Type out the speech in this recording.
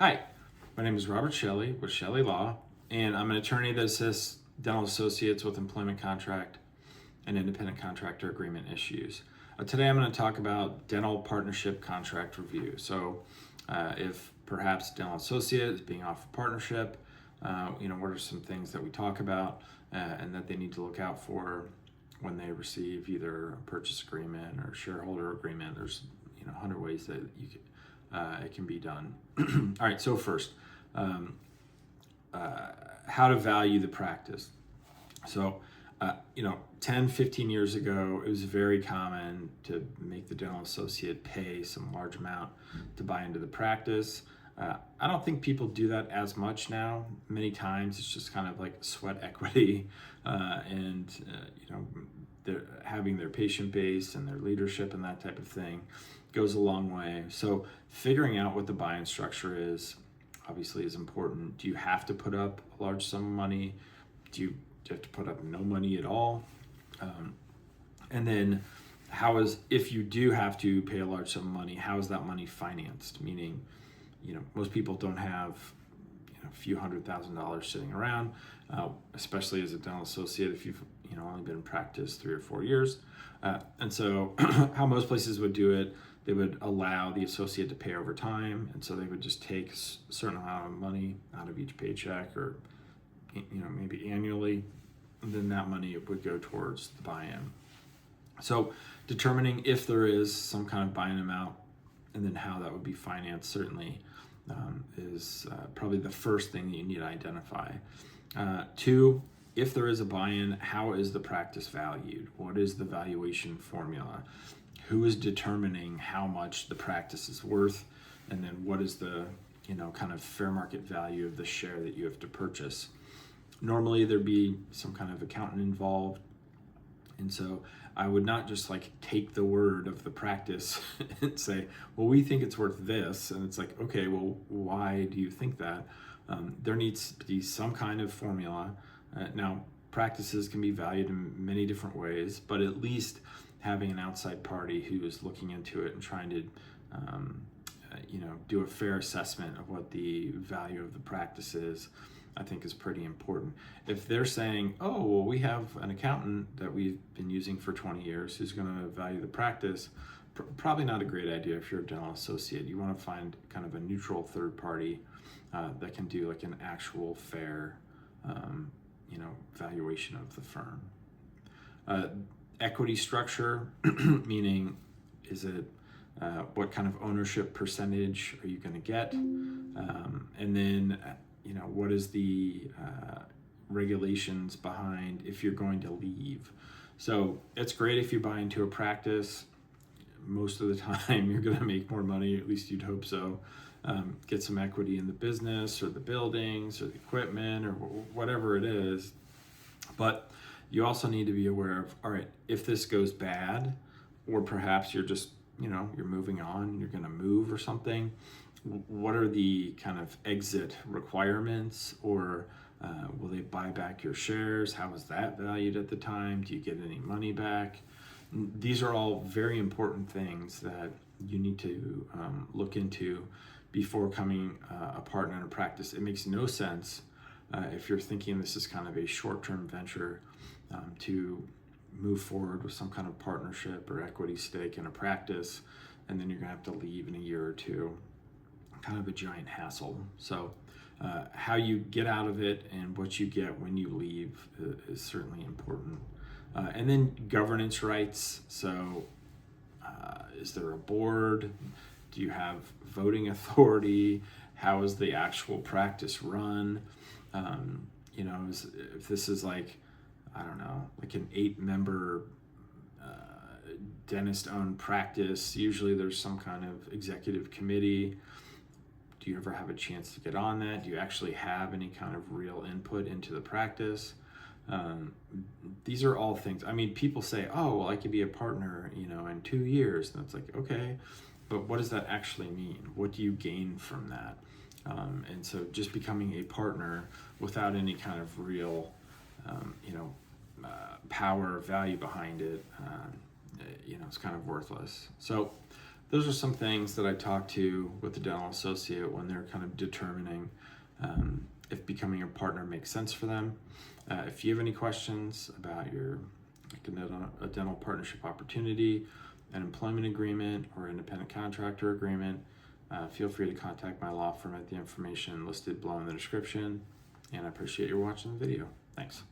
Hi, my name is Robert Chelle with Chelle Law, and I'm an attorney that assists dental associates with employment contract and independent contractor agreement issues. Today I'm going to talk about dental partnership contract review. If perhaps dental associate is being offered partnership, what are some things that we talk about and that they need to look out for when they receive either a purchase agreement or shareholder agreement. There's 100 ways that it can be done. All right, so first, how to value the practice. So, 10, 15 years ago, it was very common to make the dental associate pay some large amount to buy into the practice. I don't think people do that as much now. Many times it's just kind of like sweat equity they're having their patient base and their leadership and that type of thing goes a long way. So figuring out what the buy-in structure is obviously is important. Do you have to put up a large sum of money? Do you have to put up no money at all? And then if you do have to pay a large sum of money, how is that money financed? Meaning, most people don't have a few $100,000 sitting around, especially as a dental associate if you've only been in practice 3 or 4 years. And so how most places would do it, they would allow the associate to pay over time. And so they would just take a certain amount of money out of each paycheck or, maybe annually. And then that money would go towards the buy-in. So determining if there is some kind of buy-in amount and then how that would be financed certainly is probably the first thing that you need to identify. 2, if there is a buy-in, how is the practice valued? What is the valuation formula? Who is determining how much the practice is worth? And then what is the kind of fair market value of the share that you have to purchase? Normally there'd be some kind of accountant involved. And so I would not just take the word of the practice and say, well, we think it's worth this. And it's like, okay, well, why do you think that? There needs to be some kind of formula. Now, practices can be valued in many different ways, but at least having an outside party who is looking into it and trying to, do a fair assessment of what the value of the practice is, I think is pretty important. If they're saying, oh, well, we have an accountant that we've been using for 20 years who's going to value the practice, probably not a great idea if you're a dental associate. You want to find kind of a neutral third party that can do an actual fair, valuation of the firm. Equity structure, meaning is it what kind of ownership percentage are you going to get? And then what is the regulations behind if you're going to leave? So it's great if you buy into a practice. Most of the time you're going to make more money, at least you'd hope so. Get some equity in the business or the buildings or the equipment or whatever it is. But you also need to be aware of, all right, if this goes bad, or perhaps you're just, you're moving on, you're going to move or something, what are the kind of exit requirements? Or will they buy back your shares? How is that valued at the time? Do you get any money back? These are all very important things that you need to look into before becoming a partner in a practice. It makes no sense if you're thinking this is kind of a short-term venture to move forward with some kind of partnership or equity stake in a practice, and then you're gonna have to leave in a year or two. Kind of a giant hassle. So how you get out of it and what you get when you leave is certainly important. And then governance rights. So is there a board? Do you have voting authority? How is the actual practice run? If this is an 8-member dentist-owned practice, usually there's some kind of executive committee. Do you ever have a chance to get on that? Do you actually have any kind of real input into the practice? These are all things. People say, oh, well, I could be a partner, in 2 years. And it's like, okay, but what does that actually mean? What do you gain from that? And so just becoming a partner without any kind of real, power or value behind it, it's kind of worthless. So those are some things that I talk to with the dental associate when they're kind of determining if becoming a partner makes sense for them. If you have any questions about a dental partnership opportunity, an employment agreement, or independent contractor agreement, feel free to contact my law firm at the information listed below in the description. And I appreciate you watching the video. Thanks.